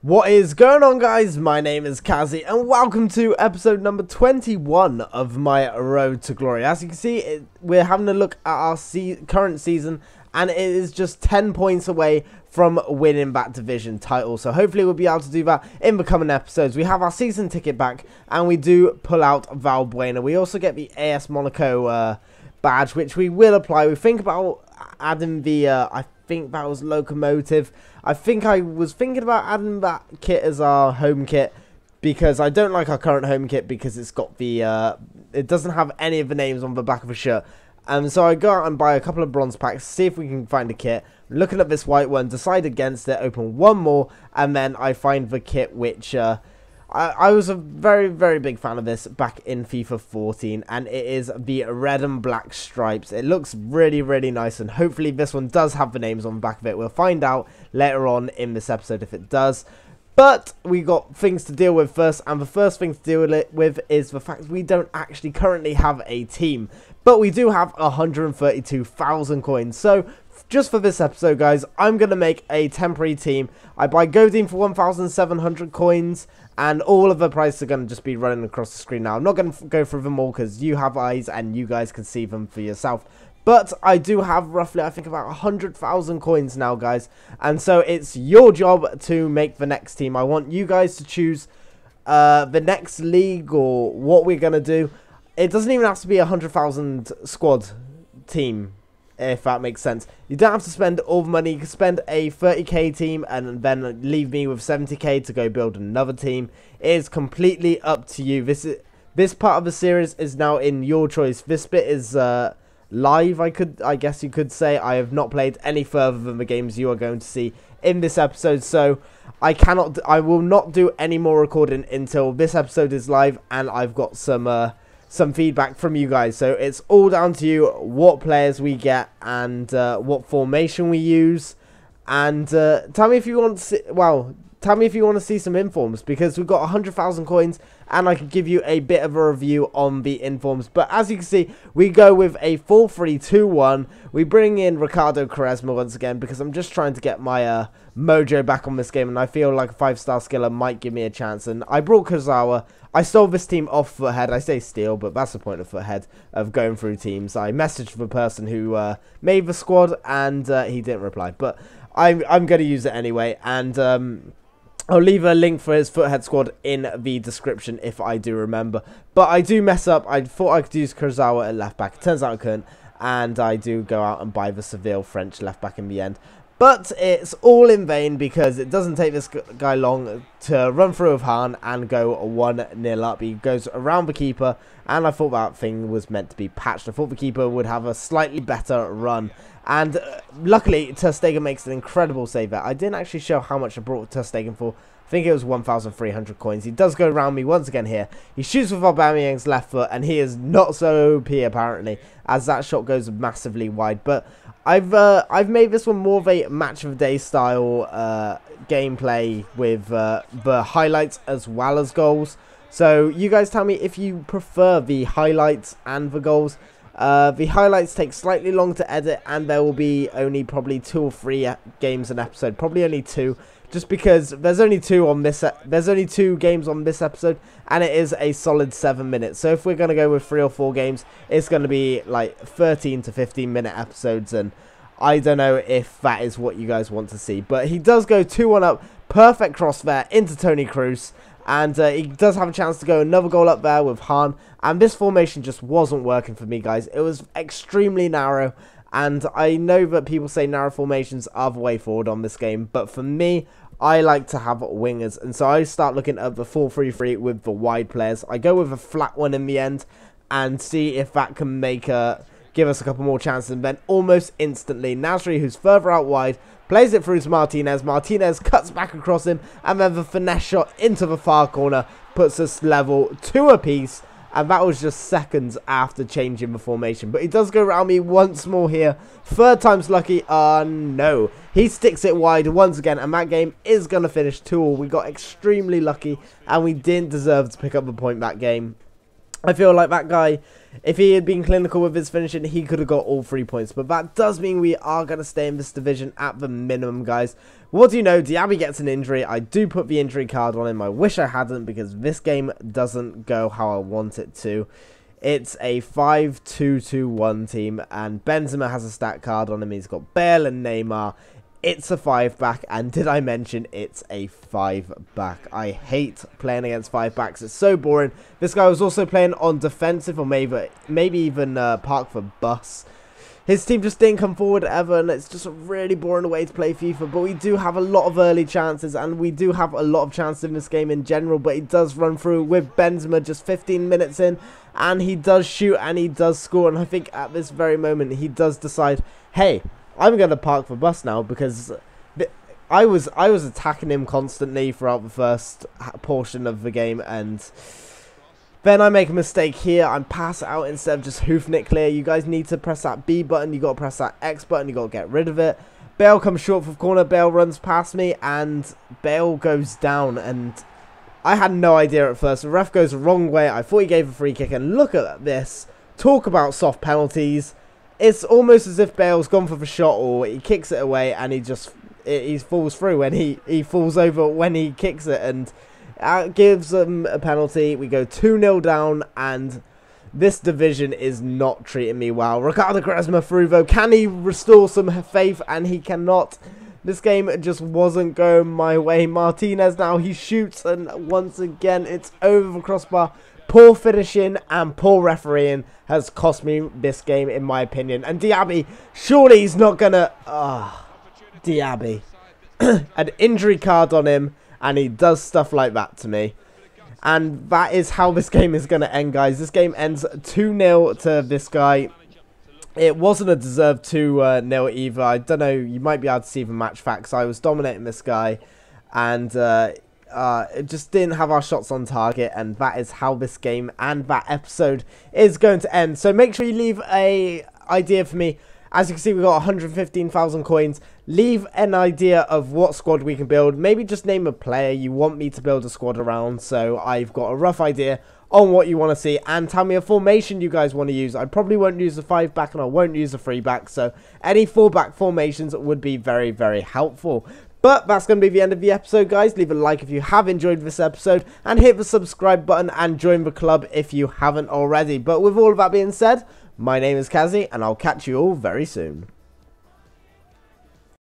What is going on, guys? My name is Kazzy and welcome to episode number 21 of my Road to Glory. As you can see, we're having a look at our current season and it is just 10 points away from winning that division title. So hopefully we'll be able to do that in the coming episodes. We have our season ticket back and we do pull out Valbuena. We also get the AS Monaco badge, which we will apply. We think about adding the, I think that was Locomotive. I think I was thinking about adding that kit as our home kit because I don't like our current home kit because it's got the, it doesn't have any of the names on the back of the shirt. And so I go out and buy a couple of bronze packs, see if we can find a kit. Looking at this white one, decide against it, open one more, and then I find the kit which I was a very, very big fan of this back in FIFA 14, and it is the red and black stripes. It looks really, really nice, and hopefully this one does have the names on the back of it. We'll find out later on in this episode if it does. But we got things to deal with first, and the first thing to deal with is the fact we don't actually currently have a team. But we do have 132,000 coins, so just for this episode, guys, I'm going to make a temporary team. I buy Godin for 1,700 coins, and all of the prices are going to just be running across the screen now. I'm not going to go through them all because you have eyes and you guys can see them for yourself. But I do have roughly, I think, about 100,000 coins now, guys. And so it's your job to make the next team. I want you guys to choose the next league or what we're going to do. It doesn't even have to be a 100,000 squad team, if that makes sense. You don't have to spend all the money. You can spend a 30k team and then leave me with 70k to go build another team. It is completely up to you. This part of the series is now in your choice. This bit is live, I guess you could say. I have not played any further than the games you are going to see in this episode, so I will not do any more recording until this episode is live and I've got some feedback from you guys. So it's all down to you what players we get and what formation we use, and tell me if you want to see, tell me if you want to see some informs, because we've got 100,000 coins and I can give you a bit of a review on the informs. But as you can see, we go with a 4-3-2-1. We bring in Ricardo Quaresma once again because I'm just trying to get my mojo back on this game, and I feel like a 5-star skiller might give me a chance. And I brought Kurzawa. I stole this team off Foothead. I say steal, but that's the point of Foothead, of going through teams. I messaged the person who made the squad, and he didn't reply. But I'm going to use it anyway, and I'll leave a link for his Foothead squad in the description if I do remember. But I do mess up. I thought I could use Kurzawa at left back. It turns out I couldn't, and I do go out and buy the Seville French left back in the end. But it's all in vain because it doesn't take this guy long to run through with Hahn and go 1-0 up. He goes around the keeper, and I thought that thing was meant to be patched. I thought the keeper would have a slightly better run. And luckily, Ter Stegen makes an incredible save there. I didn't actually show how much I brought Ter Stegen for. I think it was 1,300 coins. He does go around me once again here. He shoots with Aubameyang's left foot, and he is not so OP apparently, as that shot goes massively wide. But I've made this one more of a match of the day style gameplay with the highlights as well as goals. So you guys tell me if you prefer the highlights and the goals. The highlights take slightly longer to edit, and there will be only probably 2 or 3 games an episode, probably only 2, just because there's only 2 on this. There's only 2 games on this episode, and it is a solid 7 minutes. So if we're gonna go with 3 or 4 games, it's gonna be like 13 to 15-minute episodes, and I don't know if that is what you guys want to see. But he does go 2-1 up, perfect cross there into Toni Kroos. And he does have a chance to go another goal up there with Hahn. And this formation just wasn't working for me, guys. It was extremely narrow. And I know that people say narrow formations are the way forward on this game. But for me, I like to have wingers. And so I start looking at the 4-3-3 with the wide players. I go with a flat one in the end and see if that can give us a couple more chances. And then almost instantly, Nasri, who's further out wide, plays it through to Martinez. Martinez cuts back across him, and then the finesse shot into the far corner puts us level 2 apiece. And that was just seconds after changing the formation. But he does go around me once more here. 3rd time's lucky. No. He sticks it wide once again, and that game is going to finish 2-2. We got extremely lucky, and we didn't deserve to pick up the point that game. I feel like that guy, if he had been clinical with his finishing, he could have got all 3 points. But that does mean we are going to stay in this division at the minimum, guys. What do you know? Diaby gets an injury. I do put the injury card on him. I wish I hadn't, because this game doesn't go how I want it to. It's a 5-2-2-1 team, and Benzema has a stat card on him. He's got Bale and Neymar. It's a 5-back, and did I mention it's a 5-back? I hate playing against 5-backs. It's so boring. This guy was also playing on defensive, or maybe even park for bus. His team just didn't come forward ever, and it's just a really boring way to play FIFA. But we do have a lot of early chances, and we do have a lot of chances in this game in general. But he does run through with Benzema just 15 minutes in, and he does shoot, and he does score. And I think at this very moment, he does decide, hey, I'm going to park for bus now, because I was attacking him constantly throughout the first portion of the game, and then I make a mistake here. I'm pass out instead of just hoofing it clear. You guys need to press that B button. You got to press that X button. You got to get rid of it. Bale comes short for the corner. Bale runs past me, and Bale goes down, and I had no idea at first. The ref goes the wrong way. I thought he gave a free kick, and look at this. Talk about soft penalties. It's almost as if Bale's gone for the shot, or he kicks it away, and he falls through when he falls over when he kicks it, and gives them a penalty. We go 2-0 down, and this division is not treating me well. Ricardo Quaresma through, though. Can he restore some faith? And he cannot. This game just wasn't going my way. Martinez now, he shoots, and once again, it's over the crossbar. Poor finishing and poor refereeing has cost me this game, in my opinion. And Diaby, surely he's not gonna... Diaby. An injury card on him, and he does stuff like that to me. And that is how this game is going to end, guys. This game ends 2-0 to this guy. It wasn't a deserved 2-0 either. I don't know, you might be able to see the match facts. I was dominating this guy, and it just didn't have our shots on target, and that is how this game and that episode is going to end. So make sure you leave a idea for me. As you can see, we've got 115,000 coins. Leave an idea of what squad we can build. Maybe just name a player you want me to build a squad around, so I've got a rough idea on what you want to see. And tell me a formation you guys want to use. I probably won't use a 5-back, and I won't use a 3-back, so any 4-back formations would be very, very helpful. But that's going to be the end of the episode, guys. Leave a like if you have enjoyed this episode, and hit the subscribe button and join the club if you haven't already. But with all of that being said, my name is Kazzy, and I'll catch you all very soon.